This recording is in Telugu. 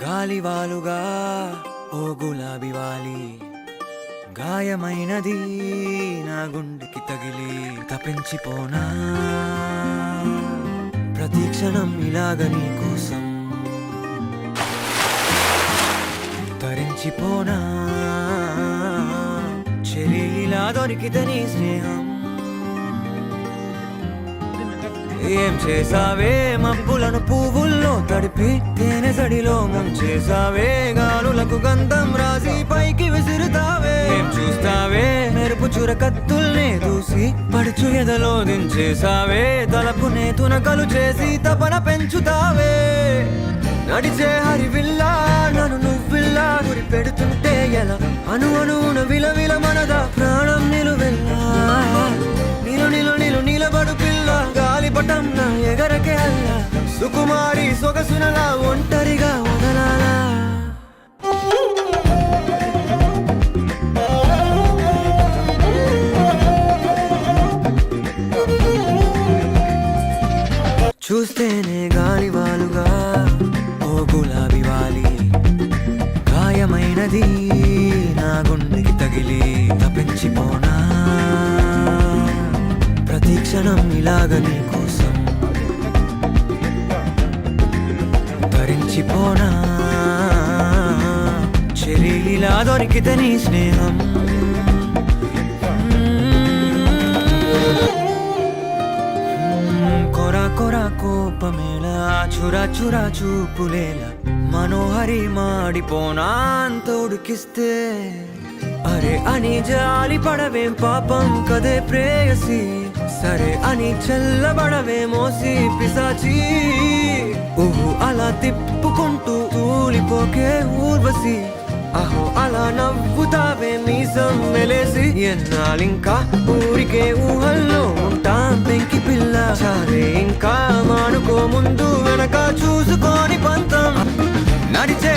గాలివాలుగా ఓ గులాబీ వాలి గాయమైనది నా గుండెకి తగిలి తపించిపోనా ప్రతి క్షణం ఇలాగ నీ కోసం తరించిపోనా చెలి ఇలా దొరికితే నీ స్నేహం ఏం చేసావే మబ్బులను పువ్వుల్లో తడిపి తేనె సడిలో ముంచేసావే గాలులకు గంధం రాసి పైకి విసురుతావే ఏం చూస్తావే మెరుపు చురకత్తుల్నే దూసి పడుచు ఎదలో దించేసావే తలపునే తునకలు చేసి తపన పెంచుతావే నడిచే హరివిల్లా నన్ను నువ్విల్లా గురి పెడుతుంటే ఎలా అణువున విలవిల మనదా ప్రాణం నిలువెల్లా నిలబడు పిల్ల గాలిపటం నా ఎగరకే అల్ల సుకుమారి సొగసునలా ఒంటరిగా వదలాలా చూస్తేనే గాలివాలుగా ఓ గులాబీ వాలి గాయమైనది నా గుండెకి తగిలి తపించిపోనా ప్రతి క్షణం ఇలాగ నీ కోసం తరించిపోనా చెలి ఇలా దొరికితే నీ స్నేహం కొరా కొరా కోపమేలా చురా చురా చూపులేలా మనోహరి మాడిపోనా అంత ఉడికిస్తే అరే అని జాలి పడవేం పాపం కదే ప్రేయసి సరే అని చల్లబడవే మోసి పిశాచి ఊహు అలా తిప్పుకుంటూ తూలిపోకే ఊర్వశి అహో అలా నవ్వుతావే మీసం మెలేసి ఎన్నాళ్ళింకా ఊరికే ఊహల్లో ఉంటాం పెంకి పిల్ల చాలే ఇంకా మానుకో ముందు వెనక చూసుకొని పంతం నడిచే